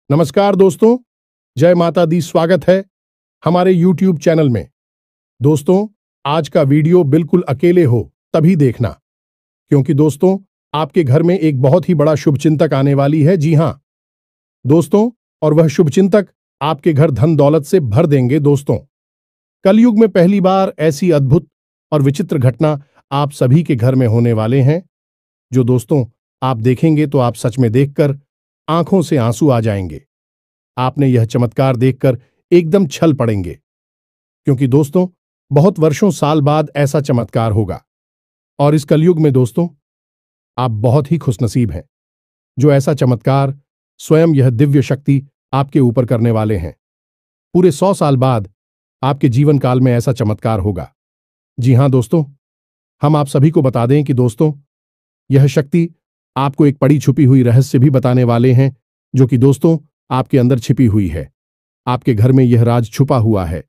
नमस्कार दोस्तों, जय माता दी। स्वागत है हमारे YouTube चैनल में। दोस्तों, आज का वीडियो बिल्कुल अकेले हो तभी देखना, क्योंकि दोस्तों आपके घर में एक बहुत ही बड़ा शुभचिंतक आने वाली है। जी हां दोस्तों, और वह शुभचिंतक आपके घर धन दौलत से भर देंगे। दोस्तों, कलयुग में पहली बार ऐसी अद्भुत और विचित्र घटना आप सभी के घर में होने वाले हैं, जो दोस्तों आप देखेंगे तो आप सच में देखकर आंखों से आंसू आ जाएंगे। आपने यह चमत्कार देखकर एकदम छल पड़ेंगे, क्योंकि दोस्तों बहुत वर्षों साल बाद ऐसा चमत्कार होगा। और इस कलयुग में दोस्तों आप बहुत ही खुशनसीब हैं, जो ऐसा चमत्कार स्वयं यह दिव्य शक्ति आपके ऊपर करने वाले हैं। पूरे 100 साल बाद आपके जीवन काल में ऐसा चमत्कार होगा। जी हां दोस्तों, हम आप सभी को बता दें कि दोस्तों यह शक्ति आपको एक पड़ी छुपी हुई रहस्य भी बताने वाले हैं, जो कि दोस्तों आपके अंदर छिपी हुई है। आपके घर में यह राज छुपा हुआ है।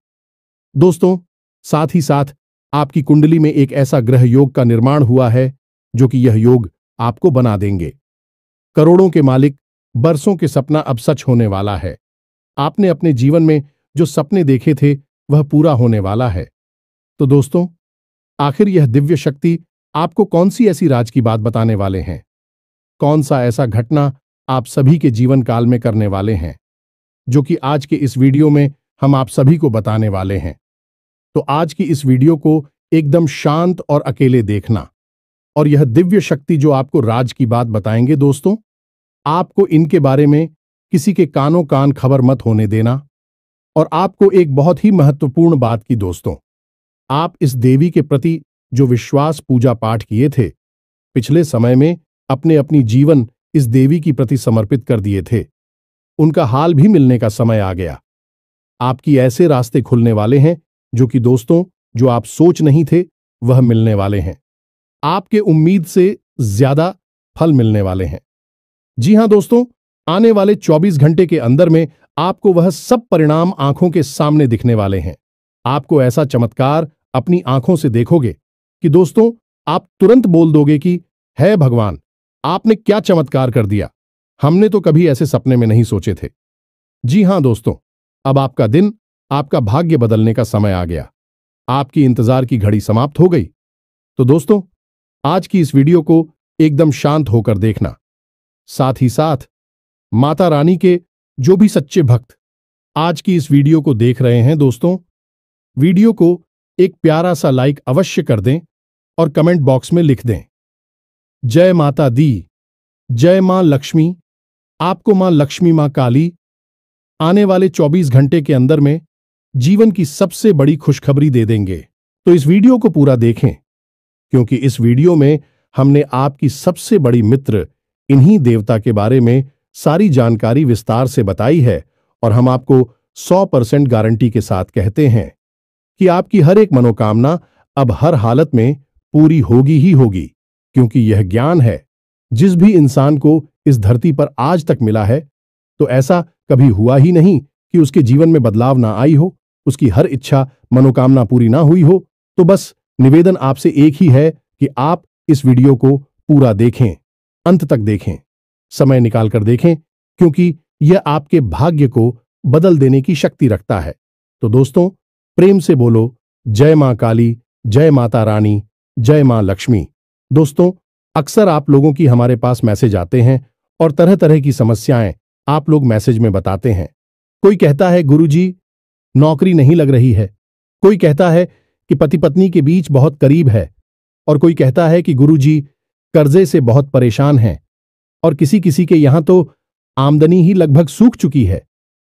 दोस्तों, साथ ही साथ आपकी कुंडली में एक ऐसा ग्रह योग का निर्माण हुआ है, जो कि यह योग आपको बना देंगे करोड़ों के मालिक। बरसों के सपना अब सच होने वाला है। आपने अपने जीवन में जो सपने देखे थे वह पूरा होने वाला है। तो दोस्तों, आखिर यह दिव्य शक्ति आपको कौन सी ऐसी राज की बात बताने वाले हैं? कौन सा ऐसा घटना आप सभी के जीवन काल में करने वाले हैं, जो कि आज के इस वीडियो में हम आप सभी को बताने वाले हैं। तो आज की इस वीडियो को एकदम शांत और अकेले देखना। और यह दिव्य शक्ति जो आपको राज की बात बताएंगे दोस्तों, आपको इनके बारे में किसी के कानों कान खबर मत होने देना। और आपको एक बहुत ही महत्वपूर्ण बात की दोस्तों, आप इस देवी के प्रति जो विश्वास पूजा पाठ किए थे, पिछले समय में अपने अपनी जीवन इस देवी की प्रति समर्पित कर दिए थे, उनका हाल भी मिलने का समय आ गया। आपकी ऐसे रास्ते खुलने वाले हैं जो कि दोस्तों जो आप सोच नहीं थे वह मिलने वाले हैं। आपके उम्मीद से ज्यादा फल मिलने वाले हैं। जी हां दोस्तों, आने वाले 24 घंटे के अंदर में आपको वह सब परिणाम आंखों के सामने दिखने वाले हैं। आपको ऐसा चमत्कार अपनी आंखों से देखोगे कि दोस्तों आप तुरंत बोल दोगे कि है भगवान, आपने क्या चमत्कार कर दिया। हमने तो कभी ऐसे सपने में नहीं सोचे थे। जी हां दोस्तों, अब आपका दिन, आपका भाग्य बदलने का समय आ गया। आपकी इंतजार की घड़ी समाप्त हो गई। तो दोस्तों आज की इस वीडियो को एकदम शांत होकर देखना। साथ ही साथ माता रानी के जो भी सच्चे भक्त आज की इस वीडियो को देख रहे हैं दोस्तों, वीडियो को एक प्यारा सा लाइक अवश्य कर दें और कमेंट बॉक्स में लिख दें, जय माता दी, जय मां लक्ष्मी। आपको मां लक्ष्मी, मां काली आने वाले 24 घंटे के अंदर में जीवन की सबसे बड़ी खुशखबरी दे देंगे। तो इस वीडियो को पूरा देखें, क्योंकि इस वीडियो में हमने आपकी सबसे बड़ी मित्र इन्हीं देवता के बारे में सारी जानकारी विस्तार से बताई है। और हम आपको 100% गारंटी के साथ कहते हैं कि आपकी हर एक मनोकामना अब हर हालत में पूरी होगी ही होगी, क्योंकि यह ज्ञान है जिस भी इंसान को इस धरती पर आज तक मिला है, तो ऐसा कभी हुआ ही नहीं कि उसके जीवन में बदलाव ना आई हो, उसकी हर इच्छा मनोकामना पूरी ना हुई हो। तो बस निवेदन आपसे एक ही है कि आप इस वीडियो को पूरा देखें, अंत तक देखें, समय निकालकर देखें, क्योंकि यह आपके भाग्य को बदल देने की शक्ति रखता है। तो दोस्तों प्रेम से बोलो, जय मां काली, जय माता रानी, जय मां लक्ष्मी। दोस्तों अक्सर आप लोगों की हमारे पास मैसेज आते हैं और तरह तरह की समस्याएं आप लोग मैसेज में बताते हैं। कोई कहता है गुरुजी नौकरी नहीं लग रही है, कोई कहता है कि पति पत्नी के बीच बहुत करीब है, और कोई कहता है कि गुरुजी कर्जे से बहुत परेशान हैं, और किसी किसी के यहां तो आमदनी ही लगभग सूख चुकी है,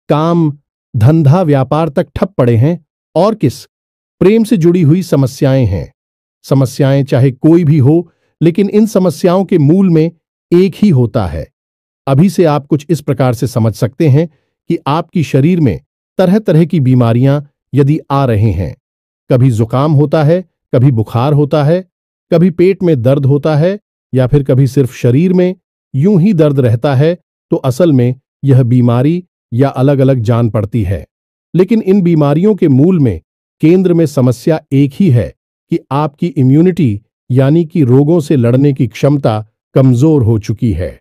काम धंधा व्यापार तक ठप पड़े हैं, और किस प्रेम से जुड़ी हुई समस्याएं हैं। समस्याएं चाहे कोई भी हो, लेकिन इन समस्याओं के मूल में एक ही होता है। अभी से आप कुछ इस प्रकार से समझ सकते हैं कि आपकी शरीर में तरह तरह की बीमारियां यदि आ रहे हैं, कभी जुकाम होता है, कभी बुखार होता है, कभी पेट में दर्द होता है, या फिर कभी सिर्फ शरीर में यूं ही दर्द रहता है, तो असल में यह बीमारी या अलग अलग जान पड़ती है। लेकिन इन बीमारियों के मूल में केंद्र में समस्या एक ही है कि आपकी इम्यूनिटी यानी कि रोगों से लड़ने की क्षमता कमजोर हो चुकी है।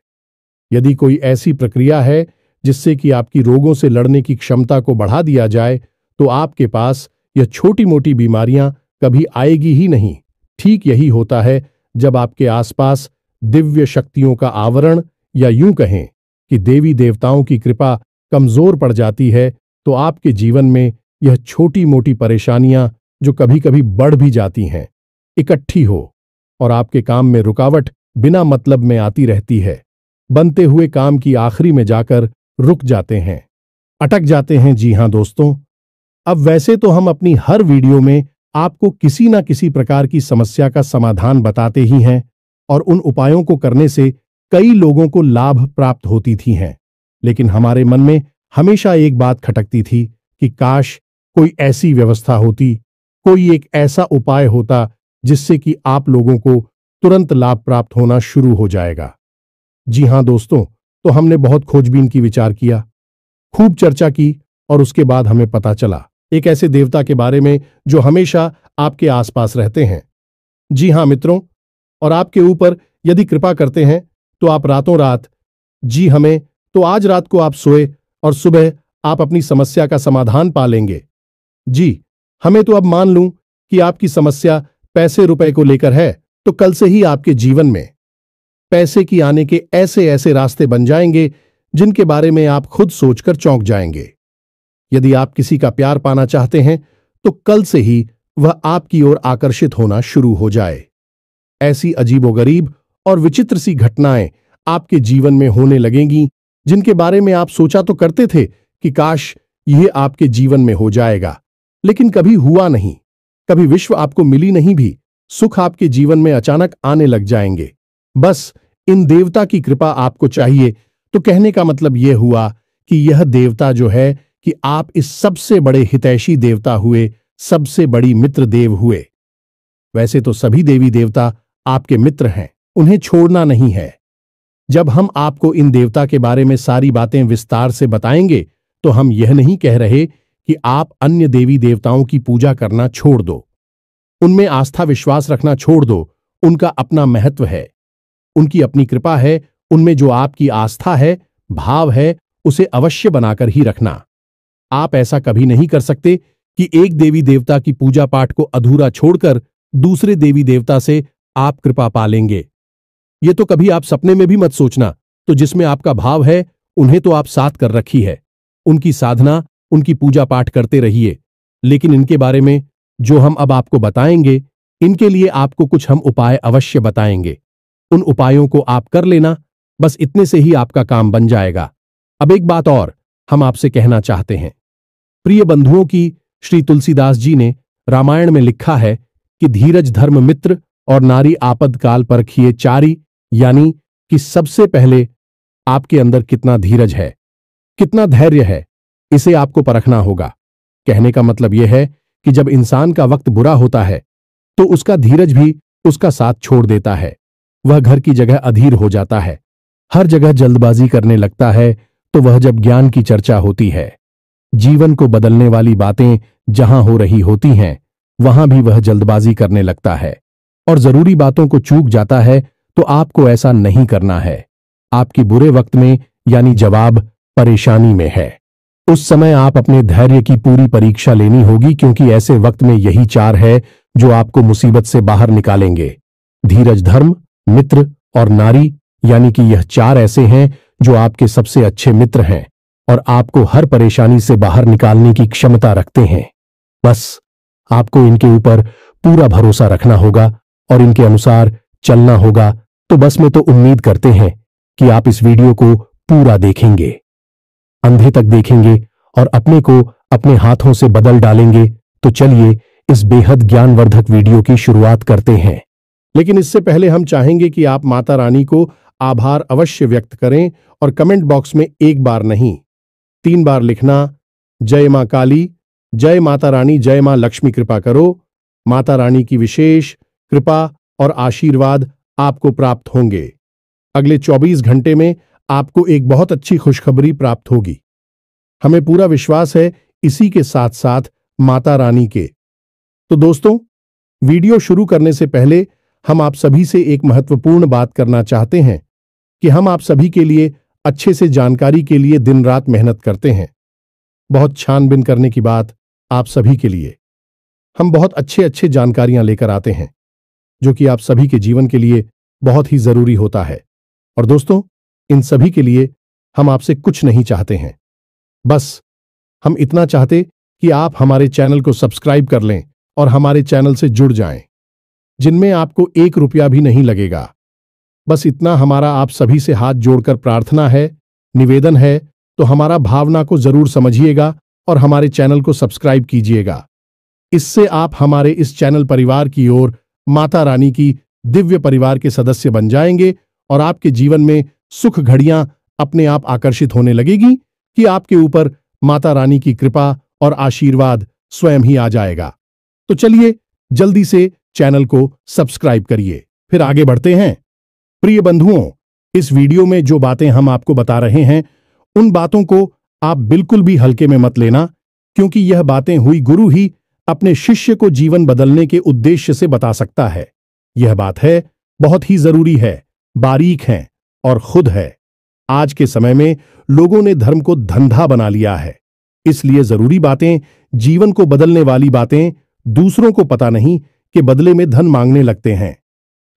यदि कोई ऐसी प्रक्रिया है जिससे कि आपकी रोगों से लड़ने की क्षमता को बढ़ा दिया जाए, तो आपके पास यह छोटी मोटी बीमारियां कभी आएगी ही नहीं। ठीक यही होता है जब आपके आसपास दिव्य शक्तियों का आवरण, या यूं कहें कि देवी देवताओं की कृपा कमजोर पड़ जाती है, तो आपके जीवन में यह छोटी मोटी परेशानियां, जो कभी कभी बढ़ भी जाती हैं, इकट्ठी हो और आपके काम में रुकावट बिना मतलब में आती रहती है। बनते हुए काम की आखिरी में जाकर रुक जाते हैं, अटक जाते हैं। जी हां दोस्तों, अब वैसे तो हम अपनी हर वीडियो में आपको किसी ना किसी प्रकार की समस्या का समाधान बताते ही हैं, और उन उपायों को करने से कई लोगों को लाभ प्राप्त होती थी हैं। लेकिन हमारे मन में हमेशा एक बात खटकती थी कि काश कोई ऐसी व्यवस्था होती, कोई एक ऐसा उपाय होता जिससे कि आप लोगों को तुरंत लाभ प्राप्त होना शुरू हो जाएगा। जी हां दोस्तों, तो हमने बहुत खोजबीन की, विचार किया, खूब चर्चा की, और उसके बाद हमें पता चला एक ऐसे देवता के बारे में जो हमेशा आपके आसपास रहते हैं। जी हां मित्रों, और आपके ऊपर यदि कृपा करते हैं तो आप रातों रात, जी हमें तो आज रात को आप सोए और सुबह आप अपनी समस्या का समाधान पा लेंगे। जी हमें तो अब मान लूं कि आपकी समस्या पैसे रुपए को लेकर है, तो कल से ही आपके जीवन में पैसे की आने के ऐसे ऐसे रास्ते बन जाएंगे जिनके बारे में आप खुद सोचकर चौंक जाएंगे। यदि आप किसी का प्यार पाना चाहते हैं तो कल से ही वह आपकी ओर आकर्षित होना शुरू हो जाए। ऐसी अजीबोगरीब और विचित्र सी घटनाएं आपके जीवन में होने लगेंगी जिनके बारे में आप सोचा तो करते थे कि काश यह आपके जीवन में हो जाएगा, लेकिन कभी हुआ नहीं। कभी विश्व आपको मिली नहीं भी, सुख आपके जीवन में अचानक आने लग जाएंगे। बस इन देवता की कृपा आपको चाहिए। तो कहने का मतलब यह हुआ कि यह देवता जो है कि आप इस सबसे बड़े हितैषी देवता हुए, सबसे बड़ी मित्र देव हुए। वैसे तो सभी देवी देवता आपके मित्र हैं, उन्हें छोड़ना नहीं है। जब हम आपको इन देवता के बारे में सारी बातें विस्तार से बताएंगे तो हम यह नहीं कह रहे कि आप अन्य देवी देवताओं की पूजा करना छोड़ दो, उनमें आस्था विश्वास रखना छोड़ दो। उनका अपना महत्व है, उनकी अपनी कृपा है। उनमें जो आपकी आस्था है, भाव है, उसे अवश्य बनाकर ही रखना। आप ऐसा कभी नहीं कर सकते कि एक देवी देवता की पूजा पाठ को अधूरा छोड़कर दूसरे देवी देवता से आप कृपा पा लेंगे। ये तो कभी आप सपने में भी मत सोचना। तो जिसमें आपका भाव है, उन्हें तो आप साथ कर रखी है, उनकी साधना, उनकी पूजा पाठ करते रहिए। लेकिन इनके बारे में जो हम अब आपको बताएंगे, इनके लिए आपको कुछ हम उपाय अवश्य बताएंगे। उन उपायों को आप कर लेना, बस इतने से ही आपका काम बन जाएगा। अब एक बात और हम आपसे कहना चाहते हैं। प्रिय बंधुओं की, श्री तुलसीदास जी ने रामायण में लिखा है कि धीरज धर्म मित्र और नारी आपद काल परखिए चारी, यानी कि सबसे पहले आपके अंदर कितना धीरज है, कितना धैर्य है, इसे आपको परखना होगा। कहने का मतलब यह है कि जब इंसान का वक्त बुरा होता है तो उसका धीरज भी उसका साथ छोड़ देता है। वह घर की जगह अधीर हो जाता है, हर जगह जल्दबाजी करने लगता है। तो वह जब ज्ञान की चर्चा होती है, जीवन को बदलने वाली बातें जहां हो रही होती हैं, वहां भी वह जल्दबाजी करने लगता है और जरूरी बातों को चूक जाता है। तो आपको ऐसा नहीं करना है। आपकी बुरे वक्त में, यानी जवाब परेशानी में है, उस समय आप अपने धैर्य की पूरी परीक्षा लेनी होगी, क्योंकि ऐसे वक्त में यही चार है जो आपको मुसीबत से बाहर निकालेंगे। धीरज धर्म मित्र और नारी, यानी कि यह चार ऐसे हैं जो आपके सबसे अच्छे मित्र हैं और आपको हर परेशानी से बाहर निकालने की क्षमता रखते हैं। बस आपको इनके ऊपर पूरा भरोसा रखना होगा और इनके अनुसार चलना होगा। तो बस मैं तो उम्मीद करते हैं कि आप इस वीडियो को पूरा देखेंगे, अंधे तक देखेंगे और अपने को अपने हाथों से बदल डालेंगे। तो चलिए इस बेहद ज्ञानवर्धक वीडियो की शुरुआत करते हैं। लेकिन इससे पहले हम चाहेंगे कि आप माता रानी को आभार अवश्य व्यक्त करें और कमेंट बॉक्स में एक बार नहीं 3 बार लिखना, जय मां काली, जय माता रानी, जय मां लक्ष्मी कृपा करो। माता रानी की विशेष कृपा और आशीर्वाद आपको प्राप्त होंगे। अगले 24 घंटे में आपको एक बहुत अच्छी खुशखबरी प्राप्त होगी, हमें पूरा विश्वास है इसी के साथ साथ माता रानी के। तो दोस्तों, वीडियो शुरू करने से पहले हम आप सभी से एक महत्वपूर्ण बात करना चाहते हैं कि हम आप सभी के लिए अच्छे से जानकारी के लिए दिन रात मेहनत करते हैं। बहुत छानबीन करने की बात आप सभी के लिए। हम बहुत अच्छे अच्छे जानकारियां लेकर आते हैं जो कि आप सभी के जीवन के लिए बहुत ही जरूरी होता है। और दोस्तों, इन सभी के लिए हम आपसे कुछ नहीं चाहते हैं, बस हम इतना चाहते कि आप हमारे चैनल को सब्सक्राइब कर लें और हमारे चैनल से जुड़ जाएं, जिनमें आपको 1 रुपया भी नहीं लगेगा। बस इतना हमारा आप सभी से हाथ जोड़कर प्रार्थना है, निवेदन है, तो हमारा भावना को जरूर समझिएगा और हमारे चैनल को सब्सक्राइब कीजिएगा। इससे आप हमारे इस चैनल परिवार की ओर माता रानी की दिव्य परिवार के सदस्य बन जाएंगे और आपके जीवन में सुख घड़ियां अपने आप आकर्षित होने लगेगी कि आपके ऊपर माता रानी की कृपा और आशीर्वाद स्वयं ही आ जाएगा। तो चलिए जल्दी से चैनल को सब्सक्राइब करिए। फिर आगे बढ़ते हैं। प्रिय बंधुओं, इस वीडियो में जो बातें हम आपको बता रहे हैं उन बातों को आप बिल्कुल भी हल्के में मत लेना, क्योंकि यह बातें हुई गुरु ही अपने शिष्य को जीवन बदलने के उद्देश्य से बता सकता है। यह बात है, बहुत ही जरूरी है, बारीक है और खुद है। आज के समय में लोगों ने धर्म को धंधा बना लिया है, इसलिए जरूरी बातें, जीवन को बदलने वाली बातें दूसरों को पता नहीं कि बदले में धन मांगने लगते हैं।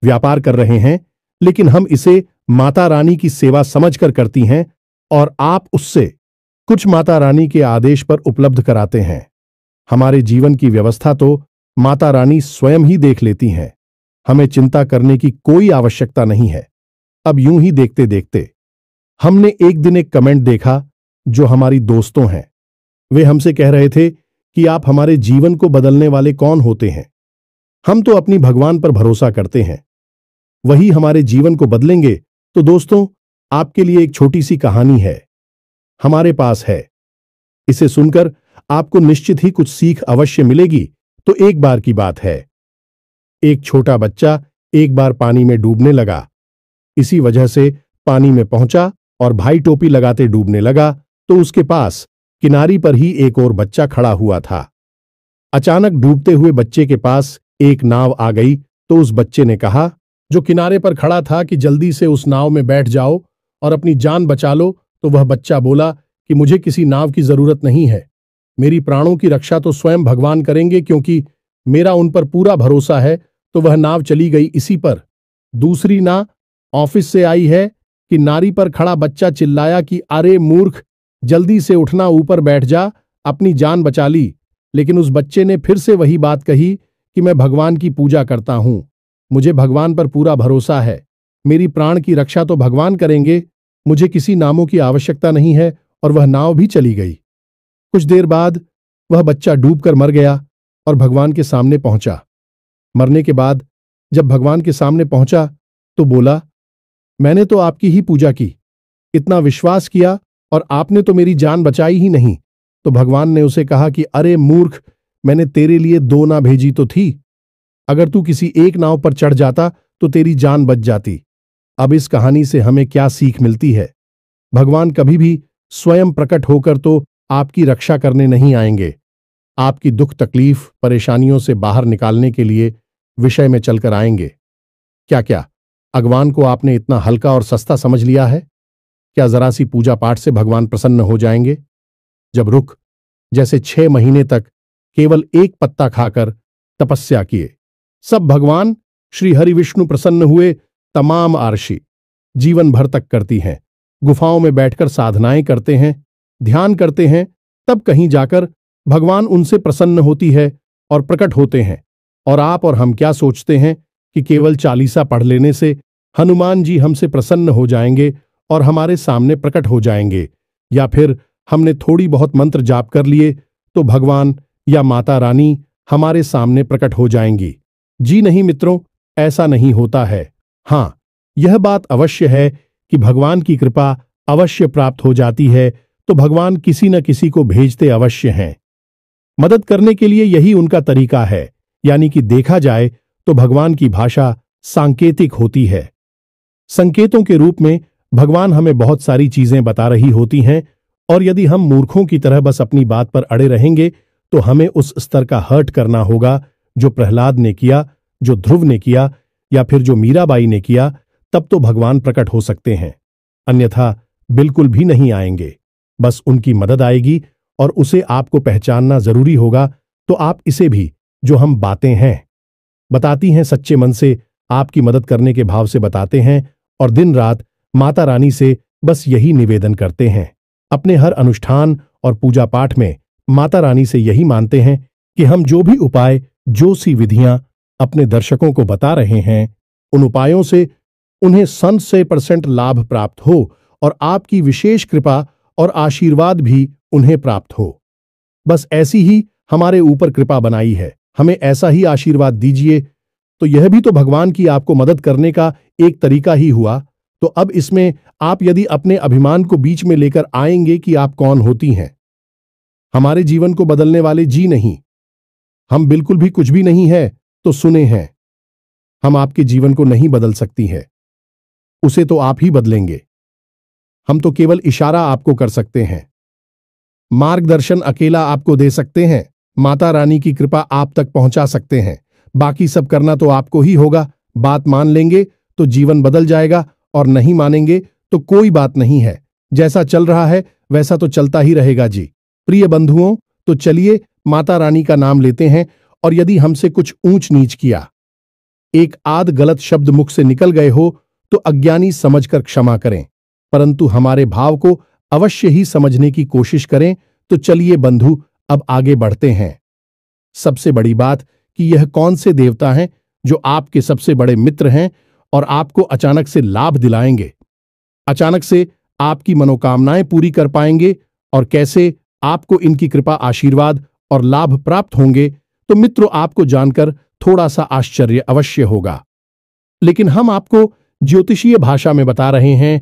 व्यापार कर रहे हैं, लेकिन हम इसे माता रानी की सेवा समझकर करती हैं और आप उससे कुछ माता रानी के आदेश पर उपलब्ध कराते हैं। हमारे जीवन की व्यवस्था तो माता रानी स्वयं ही देख लेती हैं, हमें चिंता करने की कोई आवश्यकता नहीं है। अब यूं ही देखते देखते हमने एक दिन एक कमेंट देखा जो हमारी दोस्तों हैं। वे हमसे कह रहे थे कि आप हमारे जीवन को बदलने वाले कौन होते हैं? हम तो अपनी भगवान पर भरोसा करते हैं, वही हमारे जीवन को बदलेंगे। तो दोस्तों, आपके लिए एक छोटी सी कहानी है, हमारे पास है। इसे सुनकर आपको निश्चित ही कुछ सीख अवश्य मिलेगी। तो एक बार की बात है, एक छोटा बच्चा एक बार पानी में डूबने लगा। इसी वजह से पानी में पहुंचा और भाई टोपी लगाते डूबने लगा, तो उसके पास किनारी पर ही एक और बच्चा खड़ा हुआ था। अचानक डूबते हुए बच्चे के पास एक नाव आ गई, तो उस बच्चे ने कहा, जो किनारे पर खड़ा था, कि जल्दी से उस नाव में बैठ जाओ और अपनी जान बचा लो। तो वह बच्चा बोला कि मुझे किसी नाव की जरूरत नहीं है, मेरी प्राणों की रक्षा तो स्वयं भगवान करेंगे, क्योंकि मेरा उन पर पूरा भरोसा है। तो वह नाव चली गई इसी पर। दूसरी ना ऑफिस से आई है कि नारी पर खड़ा बच्चा चिल्लाया कि अरे मूर्ख, जल्दी से उठना, ऊपर बैठ जा, अपनी जान बचा ली। लेकिन उस बच्चे ने फिर से वही बात कही कि मैं भगवान की पूजा करता हूं, मुझे भगवान पर पूरा भरोसा है, मेरी प्राण की रक्षा तो भगवान करेंगे, मुझे किसी नामों की आवश्यकता नहीं है। और वह नाव भी चली गई। कुछ देर बाद वह बच्चा डूबकर मर गया और भगवान के सामने पहुंचा। मरने के बाद जब भगवान के सामने पहुंचा तो बोला, मैंने तो आपकी ही पूजा की, इतना विश्वास किया, और आपने तो मेरी जान बचाई ही नहीं। तो भगवान ने उसे कहा कि अरे मूर्ख, मैंने तेरे लिए 2 नाव भेजी तो थी, अगर तू किसी एक नाव पर चढ़ जाता तो तेरी जान बच जाती। अब इस कहानी से हमें क्या सीख मिलती है? भगवान कभी भी स्वयं प्रकट होकर तो आपकी रक्षा करने नहीं आएंगे, आपकी दुख तकलीफ परेशानियों से बाहर निकालने के लिए विषय में चलकर आएंगे। क्या भगवान को आपने इतना हल्का और सस्ता समझ लिया है? क्या जरा सी पूजा पाठ से भगवान प्रसन्न हो जाएंगे? जब रुख जैसे 6 महीने तक केवल एक पत्ता खाकर तपस्या किए, सब भगवान श्री हरि विष्णु प्रसन्न हुए। तमाम आरशी जीवन भर तक करती हैं, गुफाओं में बैठकर साधनाएं करते हैं, ध्यान करते हैं, तब कहीं जाकर भगवान उनसे प्रसन्न होती है और प्रकट होते हैं। और आप और हम क्या सोचते हैं कि केवल चालीसा पढ़ लेने से हनुमान जी हमसे प्रसन्न हो जाएंगे और हमारे सामने प्रकट हो जाएंगे, या फिर हमने थोड़ी बहुत मंत्र जाप कर लिए तो भगवान या माता रानी हमारे सामने प्रकट हो जाएंगी? जी नहीं मित्रों, ऐसा नहीं होता है। हाँ, यह बात अवश्य है कि भगवान की कृपा अवश्य प्राप्त हो जाती है, तो भगवान किसी न किसी को भेजते अवश्य हैं। मदद करने के लिए यही उनका तरीका है, यानी कि देखा जाए तो भगवान की भाषा सांकेतिक होती है। संकेतों के रूप में भगवान हमें बहुत सारी चीजें बता रही होती हैं, और यदि हम मूर्खों की तरह बस अपनी बात पर अड़े रहेंगे तो हमें उस स्तर का हर्ट करना होगा जो प्रहलाद ने किया, जो ध्रुव ने किया, या फिर जो मीराबाई ने किया। तब तो भगवान प्रकट हो सकते हैं, अन्यथा बिल्कुल भी नहीं आएंगे। बस उनकी मदद आएगी और उसे आपको पहचानना जरूरी होगा। तो आप इसे भी, जो हम बातें हैं बताती हैं, सच्चे मन से आपकी मदद करने के भाव से बताते हैं और दिन रात माता रानी से बस यही निवेदन करते हैं। अपने हर अनुष्ठान और पूजा पाठ में माता रानी से यही मानते हैं कि हम जो भी उपाय, जो सी विधियां अपने दर्शकों को बता रहे हैं, उन उपायों से उन्हें 100% लाभ प्राप्त हो और आपकी विशेष कृपा और आशीर्वाद भी उन्हें प्राप्त हो। बस ऐसी ही हमारे ऊपर कृपा बनाई है, हमें ऐसा ही आशीर्वाद दीजिए। तो यह भी तो भगवान की आपको मदद करने का एक तरीका ही हुआ। तो अब इसमें आप यदि अपने अभिमान को बीच में लेकर आएंगे कि आप कौन होती हैं, हमारे जीवन को बदलने वाले जी नहीं, हम बिल्कुल भी कुछ भी नहीं है, तो सुने हैं, हम आपके जीवन को नहीं बदल सकती हैं, उसे तो आप ही बदलेंगे। हम तो केवल इशारा आपको कर सकते हैं, मार्गदर्शन अकेला आपको दे सकते हैं, माता रानी की कृपा आप तक पहुंचा सकते हैं। बाकी सब करना तो आपको ही होगा। बात मान लेंगे तो जीवन बदल जाएगा और नहीं मानेंगे तो कोई बात नहीं है। जैसा चल रहा है वैसा तो चलता ही रहेगा जी। प्रिय बंधुओं, तो चलिए माता रानी का नाम लेते हैं और यदि हमसे कुछ ऊंच नीच किया, एक आध गलत शब्द मुख से निकल गए हो तो अज्ञानी समझकर क्षमा करें, परंतु हमारे भाव को अवश्य ही समझने की कोशिश करें। तो चलिए बंधु, अब आगे बढ़ते हैं। सबसे बड़ी बात कि यह कौन से देवता हैं जो आपके सबसे बड़े मित्र हैं और आपको अचानक से लाभ दिलाएंगे, अचानक से आपकी मनोकामनाएं पूरी कर पाएंगे, और कैसे आपको इनकी कृपा, आशीर्वाद और लाभ प्राप्त होंगे। तो मित्रों, आपको जानकर थोड़ा सा आश्चर्य अवश्य होगा, लेकिन हम आपको ज्योतिषीय भाषा में बता रहे हैं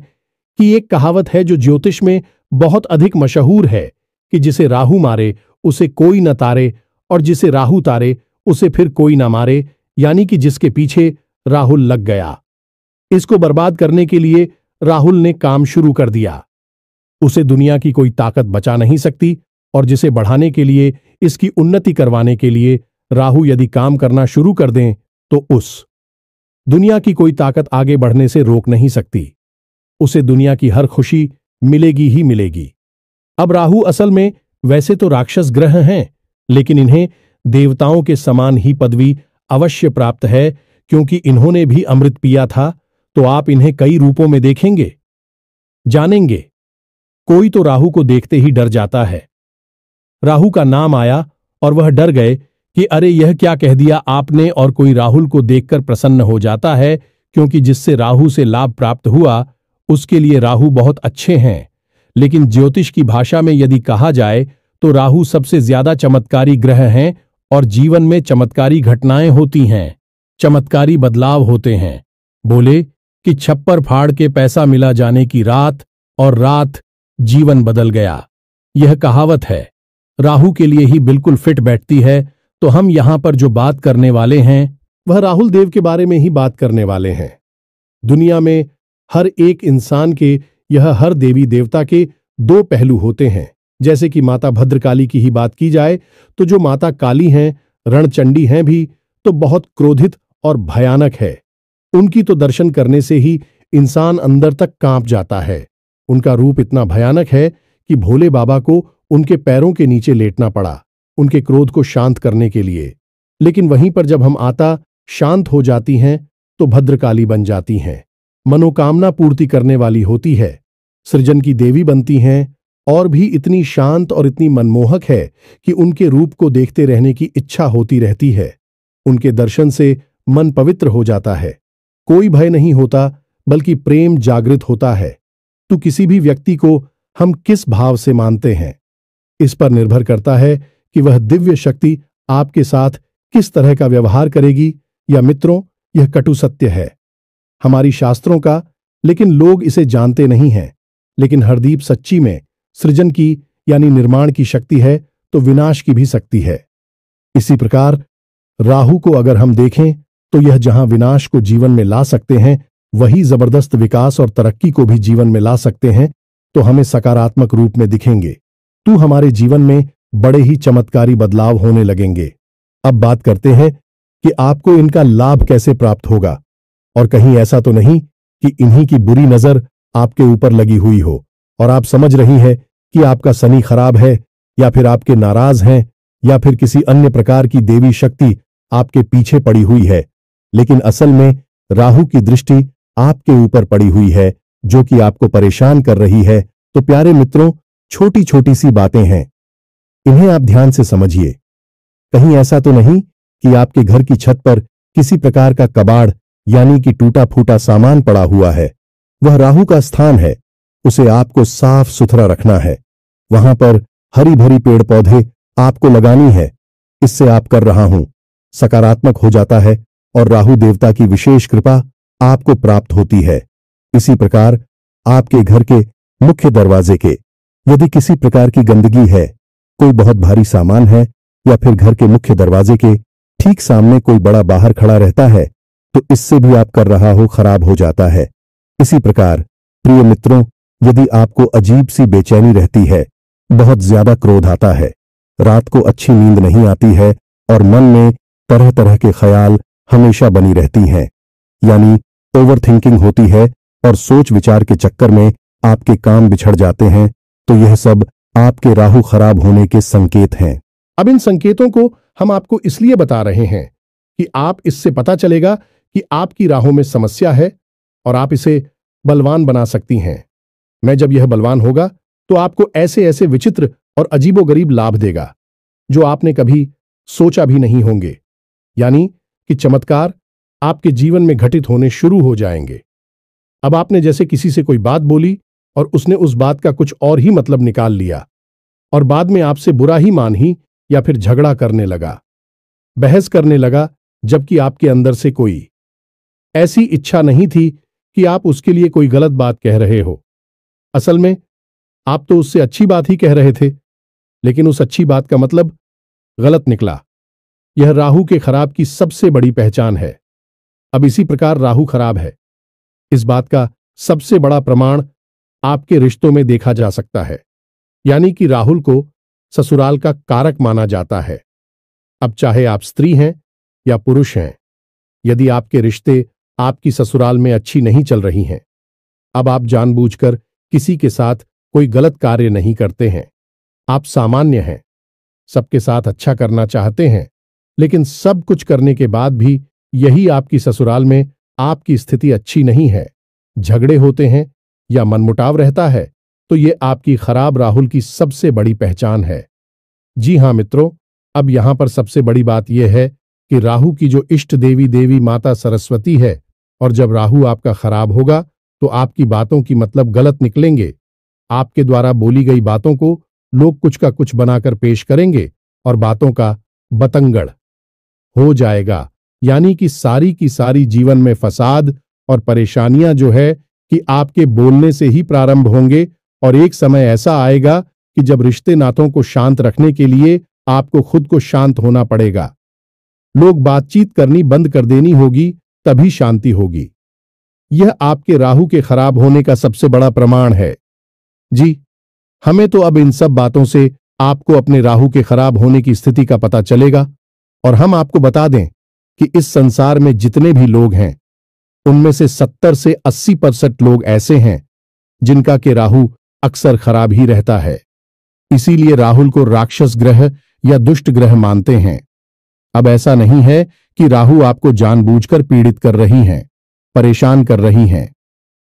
कि एक कहावत है जो ज्योतिष में बहुत अधिक मशहूर है कि जिसे राहु मारे उसे कोई न तारे, और जिसे राहु तारे उसे फिर कोई न मारे, यानी कि जिसके पीछे राहुल लग गया, इसको बर्बाद करने के लिए राहुल ने काम शुरू कर दिया, उसे दुनिया की कोई ताकत बचा नहीं सकती। और जिसे बढ़ाने के लिए, इसकी उन्नति करवाने के लिए राहु यदि काम करना शुरू कर दें तो उस दुनिया की कोई ताकत आगे बढ़ने से रोक नहीं सकती, उसे दुनिया की हर खुशी मिलेगी ही मिलेगी। अब राहु असल में वैसे तो राक्षस ग्रह हैं, लेकिन इन्हें देवताओं के समान ही पदवी अवश्य प्राप्त है, क्योंकि इन्होंने भी अमृत पिया था। तो आप इन्हें कई रूपों में देखेंगे, जानेंगे। कोई तो राहु को देखते ही डर जाता है। राहु का नाम आया और वह डर गए कि अरे यह क्या कह दिया आपने, और कोई राहुल को देखकर प्रसन्न हो जाता है, क्योंकि जिससे राहु से लाभ प्राप्त हुआ उसके लिए राहु बहुत अच्छे हैं। लेकिन ज्योतिष की भाषा में यदि कहा जाए तो राहु सबसे ज्यादा चमत्कारी ग्रह हैं और जीवन में चमत्कारी घटनाएं होती हैं, चमत्कारी बदलाव होते हैं। बोले कि छप्पर फाड़ के पैसा मिला जाने की रात, और रात जीवन बदल गया। यह कहावत है, राहु के लिए ही बिल्कुल फिट बैठती है। तो हम यहां पर जो बात करने वाले हैं वह राहुल देव के बारे में ही बात करने वाले हैं। दुनिया में हर एक इंसान के, यह हर देवी देवता के दो पहलू होते हैं। जैसे कि माता भद्रकाली की ही बात की जाए तो जो माता काली हैं, रणचंडी हैं भी, तो बहुत क्रोधित और भयानक है। उनकी तो दर्शन करने से ही इंसान अंदर तक कांप जाता है। उनका रूप इतना भयानक है कि भोले बाबा को उनके पैरों के नीचे लेटना पड़ा उनके क्रोध को शांत करने के लिए। लेकिन वहीं पर जब हम आता शांत हो जाती हैं तो भद्रकाली बन जाती हैं, मनोकामना पूर्ति करने वाली होती है, सृजन की देवी बनती हैं, और भी इतनी शांत और इतनी मनमोहक है कि उनके रूप को देखते रहने की इच्छा होती रहती है। उनके दर्शन से मन पवित्र हो जाता है, कोई भय नहीं होता, बल्कि प्रेम जागृत होता है। तो किसी भी व्यक्ति को हम किस भाव से मानते हैं, इस पर निर्भर करता है कि वह दिव्य शक्ति आपके साथ किस तरह का व्यवहार करेगी। या मित्रों, यह कटु सत्य है हमारी शास्त्रों का, लेकिन लोग इसे जानते नहीं हैं। लेकिन हरदीप सच्ची में सृजन की यानी निर्माण की शक्ति है तो विनाश की भी शक्ति है। इसी प्रकार राहु को अगर हम देखें तो यह जहां विनाश को जीवन में ला सकते हैं, वही जबरदस्त विकास और तरक्की को भी जीवन में ला सकते हैं। तो हमें सकारात्मक रूप में दिखेंगे, तो हमारे जीवन में बड़े ही चमत्कारी बदलाव होने लगेंगे। अब बात करते हैं कि आपको इनका लाभ कैसे प्राप्त होगा, और कहीं ऐसा तो नहीं कि इन्हीं की बुरी नजर आपके ऊपर लगी हुई हो। और आप समझ रही हैं कि आपका शनि खराब है, या फिर आपके नाराज हैं, या फिर किसी अन्य प्रकार की देवी शक्ति आपके पीछे पड़ी हुई है। लेकिन असल में राहु की दृष्टि आपके ऊपर पड़ी हुई है, जो कि आपको परेशान कर रही है। तो प्यारे मित्रों, छोटी छोटी सी बातें हैं, इन्हें आप ध्यान से समझिए। कहीं ऐसा तो नहीं कि आपके घर की छत पर किसी प्रकार का कबाड़ यानी कि टूटा फूटा सामान पड़ा हुआ है। वह राहु का स्थान है, उसे आपको साफ सुथरा रखना है। वहां पर हरी भरी पेड़ पौधे आपको लगानी है। इससे आप कर रहा हूं सकारात्मक हो जाता है और राहु देवता की विशेष कृपा आपको प्राप्त होती है। इसी प्रकार आपके घर के मुख्य दरवाजे के यदि किसी प्रकार की गंदगी है, कोई बहुत भारी सामान है, या फिर घर के मुख्य दरवाजे के ठीक सामने कोई बड़ा बाहर खड़ा रहता है, तो इससे भी आप कर रहा हो खराब हो जाता है। इसी प्रकार प्रिय मित्रों, यदि आपको अजीब सी बेचैनी रहती है, बहुत ज्यादा क्रोध आता है, रात को अच्छी नींद नहीं आती है और मन में तरह तरह के ख्याल हमेशा बनी रहती हैं, यानी ओवर थिंकिंग होती है और सोच विचार के चक्कर में आपके काम बिछड़ जाते हैं, तो यह सब आपके राहु खराब होने के संकेत हैं। अब इन संकेतों को हम आपको इसलिए बता रहे हैं कि आप इससे पता चलेगा कि आपकी राहों में समस्या है और आप इसे बलवान बना सकती हैं। मैं जब यह बलवान होगा तो आपको ऐसे ऐसे विचित्र और अजीबोगरीब लाभ देगा जो आपने कभी सोचा भी नहीं होंगे, यानी कि चमत्कार आपके जीवन में घटित होने शुरू हो जाएंगे। अब आपने जैसे किसी से कोई बात बोली और उसने उस बात का कुछ और ही मतलब निकाल लिया और बाद में आपसे बुरा ही मान ही या फिर झगड़ा करने लगा, बहस करने लगा, जबकि आपके अंदर से कोई ऐसी इच्छा नहीं थी कि आप उसके लिए कोई गलत बात कह रहे हो। असल में आप तो उससे अच्छी बात ही कह रहे थे, लेकिन उस अच्छी बात का मतलब गलत निकला। यह राहु के खराब की सबसे बड़ी पहचान है। अब इसी प्रकार राहु खराब है, इस बात का सबसे बड़ा प्रमाण आपके रिश्तों में देखा जा सकता है, यानी कि राहुल को ससुराल का कारक माना जाता है। अब चाहे आप स्त्री हैं या पुरुष हैं, यदि आपके रिश्ते आपकी ससुराल में अच्छी नहीं चल रही हैं, अब आप जानबूझकर किसी के साथ कोई गलत कार्य नहीं करते हैं। आप सामान्य हैं, सबके साथ अच्छा करना चाहते हैं, लेकिन सब कुछ करने के बाद भी यही आपकी ससुराल में आपकी स्थिति अच्छी नहीं है, झगड़े होते हैं या मनमुटाव रहता है, तो ये आपकी खराब राहुल की सबसे बड़ी पहचान है। जी हां मित्रों, अब यहां पर सबसे बड़ी बात यह है कि राहु की जो इष्ट देवी देवी माता सरस्वती है, और जब राहु आपका खराब होगा तो आपकी बातों की मतलब गलत निकलेंगे। आपके द्वारा बोली गई बातों को लोग कुछ का कुछ बनाकर पेश करेंगे और बातों का बतंगड़ हो जाएगा, यानी कि सारी की सारी जीवन में फसाद और परेशानियां जो है कि आपके बोलने से ही प्रारंभ होंगे, और एक समय ऐसा आएगा कि जब रिश्ते नातों को शांत रखने के लिए आपको खुद को शांत होना पड़ेगा। लोग बातचीत करनी बंद कर देनी होगी, तभी शांति होगी। यह आपके राहु के खराब होने का सबसे बड़ा प्रमाण है। जी, हमें तो अब इन सब बातों से आपको अपने राहु के खराब होने की स्थिति का पता चलेगा, और हम आपको बता दें कि इस संसार में जितने भी लोग हैं, उनमें से 70 से 80% लोग ऐसे हैं जिनका के राहु अक्सर खराब ही रहता है। इसीलिए राहुल को राक्षस ग्रह या दुष्ट ग्रह मानते हैं। अब ऐसा नहीं है कि राहु आपको जानबूझकर पीड़ित कर रही हैं, परेशान कर रही हैं।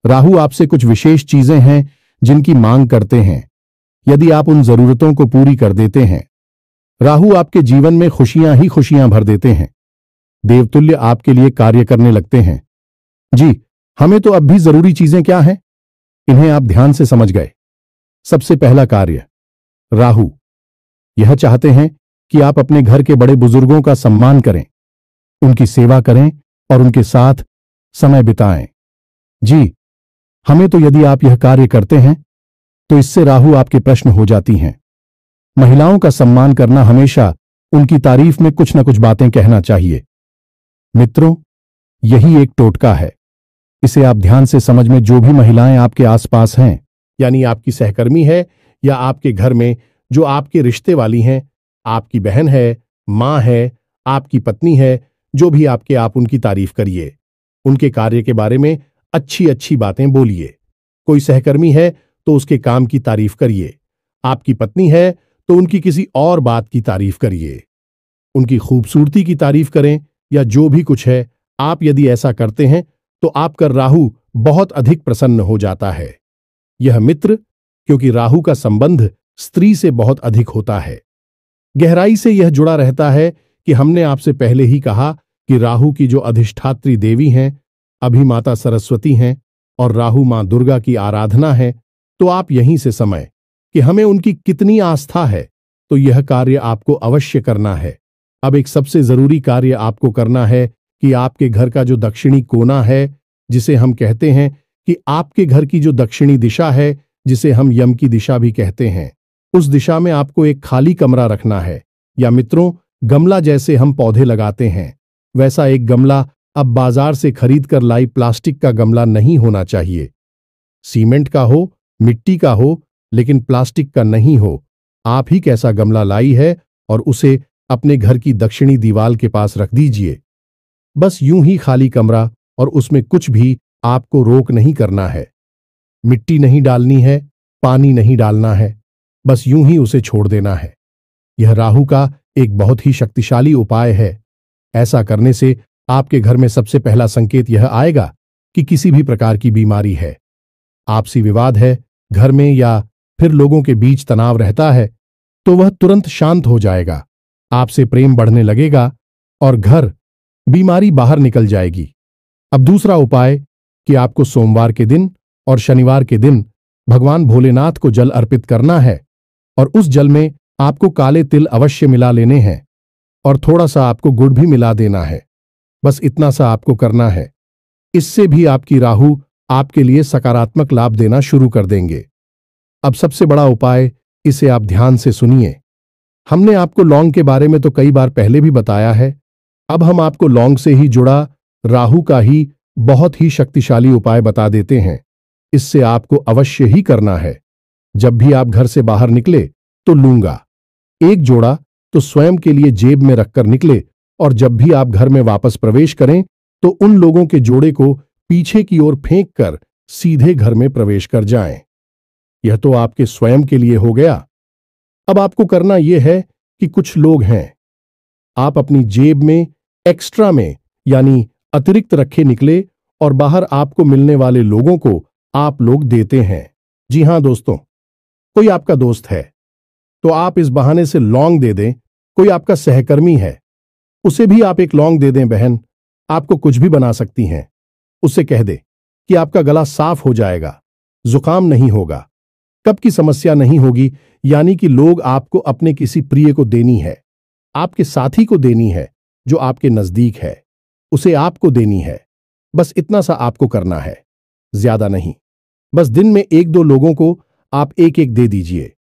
राहु आपसे कुछ विशेष चीजें हैं जिनकी मांग करते हैं। यदि आप उन जरूरतों को पूरी कर देते हैं, राहु आपके जीवन में खुशियां ही खुशियां भर देते हैं, देवतुल्य आपके लिए कार्य करने लगते हैं। जी, हमें तो अब भी जरूरी चीजें क्या हैं, इन्हें आप ध्यान से समझ गए। सबसे पहला कार्य, राहु यह चाहते हैं कि आप अपने घर के बड़े बुजुर्गों का सम्मान करें, उनकी सेवा करें और उनके साथ समय बिताएं। जी, हमें तो यदि आप यह कार्य करते हैं तो इससे राहु आपके प्रश्न हो जाती हैं। महिलाओं का सम्मान करना, हमेशा उनकी तारीफ में कुछ न कुछ बातें कहना चाहिए। मित्रों, यही एक टोटका है, इसे आप ध्यान से समझ में। जो भी महिलाएं आपके आसपास हैं, यानी आपकी सहकर्मी है या आपके घर में जो आपके रिश्ते वाली हैं, आपकी बहन है, मां है, आपकी पत्नी है, जो भी आपके, आप उनकी तारीफ करिए, उनके कार्य के बारे में अच्छी अच्छी बातें बोलिए। कोई सहकर्मी है तो उसके काम की तारीफ करिए। आपकी पत्नी है तो उनकी किसी और बात की तारीफ करिए। उनकी खूबसूरती की तारीफ करें या जो भी कुछ है, आप यदि ऐसा करते हैं तो आपका राहु बहुत अधिक प्रसन्न हो जाता है। यह मित्र, क्योंकि राहु का संबंध स्त्री से बहुत अधिक होता है, गहराई से यह जुड़ा रहता है कि हमने आपसे पहले ही कहा कि राहु की जो अधिष्ठात्री देवी हैं, अभी माता सरस्वती हैं और राहु मां दुर्गा की आराधना है। तो आप यहीं से समय कि हमें उनकी कितनी आस्था है, तो यह कार्य आपको अवश्य करना है। अब एक सबसे जरूरी कार्य आपको करना है कि आपके घर का जो दक्षिणी कोना है, जिसे हम कहते हैं कि आपके घर की जो दक्षिणी दिशा है, जिसे हम यम की दिशा भी कहते हैं, उस दिशा में आपको एक खाली कमरा रखना है। या मित्रों, गमला जैसे हम पौधे लगाते हैं, वैसा एक गमला अब बाजार से खरीद कर लाई प्लास्टिक का गमला नहीं होना चाहिए। सीमेंट का हो, मिट्टी का हो, लेकिन प्लास्टिक का नहीं हो। आप ही कैसा गमला लाई है और उसे अपने घर की दक्षिणी दीवार के पास रख दीजिए। बस यूं ही खाली कमरा, और उसमें कुछ भी आपको रोक नहीं करना है। मिट्टी नहीं डालनी है, पानी नहीं डालना है, बस यूं ही उसे छोड़ देना है। यह राहु का एक बहुत ही शक्तिशाली उपाय है। ऐसा करने से आपके घर में सबसे पहला संकेत यह आएगा कि किसी भी प्रकार की बीमारी है, आपसी विवाद है घर में, या फिर लोगों के बीच तनाव रहता है, तो वह तुरंत शांत हो जाएगा। आपसे प्रेम बढ़ने लगेगा और घर बीमारी बाहर निकल जाएगी। अब दूसरा उपाय कि आपको सोमवार के दिन और शनिवार के दिन भगवान भोलेनाथ को जल अर्पित करना है, और उस जल में आपको काले तिल अवश्य मिला लेने हैं और थोड़ा सा आपको गुड़ भी मिला देना है। बस इतना सा आपको करना है। इससे भी आपकी राहु आपके लिए सकारात्मक लाभ देना शुरू कर देंगे। अब सबसे बड़ा उपाय, इसे आप ध्यान से सुनिए। हमने आपको लौंग के बारे में तो कई बार पहले भी बताया है। अब हम आपको लौंग से ही जुड़ा राहु का ही बहुत ही शक्तिशाली उपाय बता देते हैं। इससे आपको अवश्य ही करना है। जब भी आप घर से बाहर निकले तो लूंगा एक जोड़ा तो स्वयं के लिए जेब में रखकर निकले, और जब भी आप घर में वापस प्रवेश करें तो उन लोगों के जोड़े को पीछे की ओर फेंक कर सीधे घर में प्रवेश कर जाएं। यह तो आपके स्वयं के लिए हो गया। अब आपको करना यह है कि कुछ लोग हैं, आप अपनी जेब में एक्स्ट्रा में यानी अतिरिक्त रखे निकले और बाहर आपको मिलने वाले लोगों को आप लोग देते हैं। जी हां दोस्तों, कोई आपका दोस्त है तो आप इस बहाने से लौंग दे दें। कोई आपका सहकर्मी है, उसे भी आप एक लौंग दे दें। बहन आपको कुछ भी बना सकती हैं। उससे कह दे कि आपका गला साफ हो जाएगा, जुकाम नहीं होगा, कब की समस्या नहीं होगी। यानी कि लोग आपको अपने किसी प्रिय को देनी है, आपके साथी को देनी है जो आपके नजदीक है, उसे आपको देनी है। बस इतना सा आपको करना है, ज्यादा नहीं। बस दिन में एक दो लोगों को आप एक एक दे दीजिए।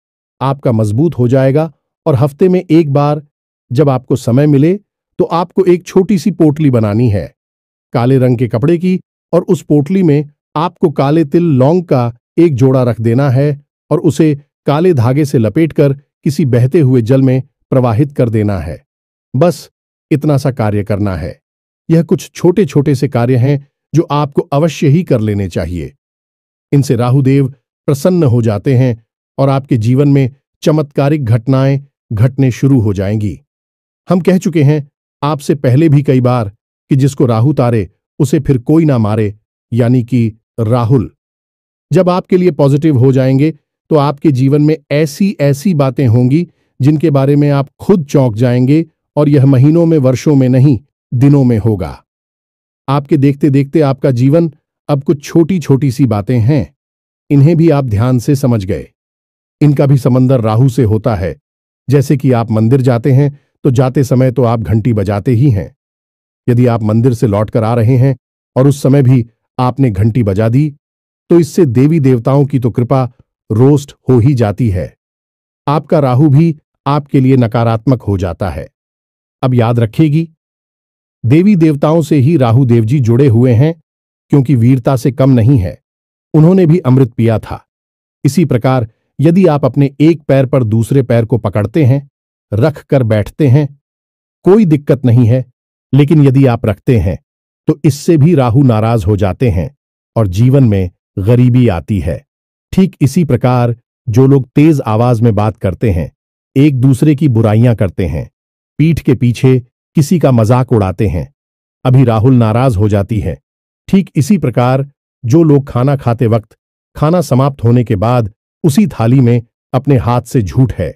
आपका मजबूत हो जाएगा। और हफ्ते में एक बार जब आपको समय मिले तो आपको एक छोटी सी पोटली बनानी है काले रंग के कपड़े की, और उस पोटली में आपको काले तिल लौंग का एक जोड़ा रख देना है और उसे काले धागे से लपेटकर किसी बहते हुए जल में प्रवाहित कर देना है। बस इतना सा कार्य करना है। यह कुछ छोटे छोटे से कार्य हैं जो आपको अवश्य ही कर लेने चाहिए। इनसे राहुदेव प्रसन्न हो जाते हैं और आपके जीवन में चमत्कारिक घटनाएं घटने शुरू हो जाएंगी। हम कह चुके हैं आपसे पहले भी कई बार कि जिसको राहु तारे उसे फिर कोई ना मारे, यानी कि राहुल जब आपके लिए पॉजिटिव हो जाएंगे तो आपके जीवन में ऐसी ऐसी बातें होंगी जिनके बारे में आप खुद चौंक जाएंगे, और यह महीनों में, वर्षों में नहीं, दिनों में होगा। आपके देखते देखते आपका जीवन अब कुछ छोटी छोटी सी बातें हैं, इन्हें भी आप ध्यान से समझ गए। इनका भी समंदर राहु से होता है। जैसे कि आप मंदिर जाते हैं तो जाते समय तो आप घंटी बजाते ही हैं। यदि आप मंदिर से लौटकर आ रहे हैं और उस समय भी आपने घंटी बजा दी तो इससे देवी देवताओं की तो कृपा रोस्ट हो ही जाती है। आपका राहु भी आपके लिए नकारात्मक हो जाता है। अब याद रखेगी, देवी देवताओं से ही राहु देव जी जुड़े हुए हैं, क्योंकि वीरता से कम नहीं है, उन्होंने भी अमृत पिया था। इसी प्रकार यदि आप अपने एक पैर पर दूसरे पैर को पकड़ते हैं, रख कर बैठते हैं, कोई दिक्कत नहीं है, लेकिन यदि आप रखते हैं तो इससे भी राहु नाराज हो जाते हैं और जीवन में गरीबी आती है। ठीक इसी प्रकार जो लोग तेज आवाज में बात करते हैं, एक दूसरे की बुराइयां करते हैं, पीठ के पीछे किसी का मजाक उड़ाते हैं, अभी राहुल नाराज हो जाती है। ठीक इसी प्रकार जो लोग खाना खाते वक्त खाना समाप्त होने के बाद उसी थाली में अपने हाथ से झूठ है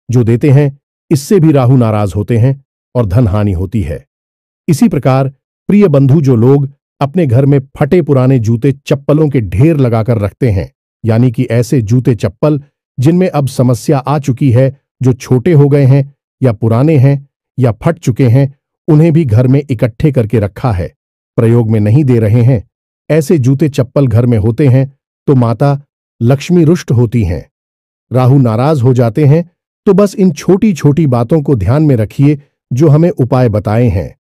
जो देते हैं, इससे भी राहु नाराज होते हैं और धन हानि होती है। इसी प्रकार प्रिय बंधु जो लोग अपने घर में फटे पुराने जूते चप्पलों के ढेर लगाकर रखते हैं, यानी कि ऐसे जूते चप्पल जिनमें अब समस्या आ चुकी है, जो छोटे हो गए हैं या पुराने हैं या फट चुके हैं, उन्हें भी घर में इकट्ठे करके रखा है, प्रयोग में नहीं दे रहे हैं, ऐसे जूते चप्पल घर में होते हैं तो माता लक्ष्मी रुष्ट होती हैं, राहु नाराज हो जाते हैं। तो बस इन छोटी छोटी बातों को ध्यान में रखिए जो हमें उपाय बताए हैं।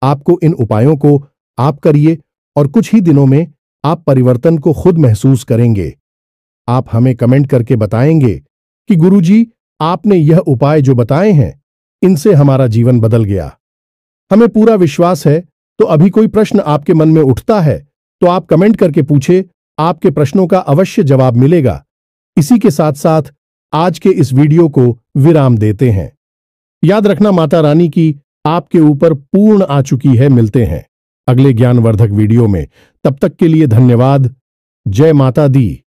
आपको इन उपायों को आप करिए और कुछ ही दिनों में आप परिवर्तन को खुद महसूस करेंगे। आप हमें कमेंट करके बताएंगे कि गुरुजी, आपने यह उपाय जो बताए हैं इनसे हमारा जीवन बदल गया। हमें पूरा विश्वास है। तो अभी कोई प्रश्न आपके मन में उठता है तो आप कमेंट करके पूछे, आपके प्रश्नों का अवश्य जवाब मिलेगा। इसी के साथ साथ आज के इस वीडियो को विराम देते हैं। याद रखना, माता रानी की आपके ऊपर पूर्ण आ चुकी है। मिलते हैं अगले ज्ञानवर्धक वीडियो में, तब तक के लिए धन्यवाद। जय माता दी।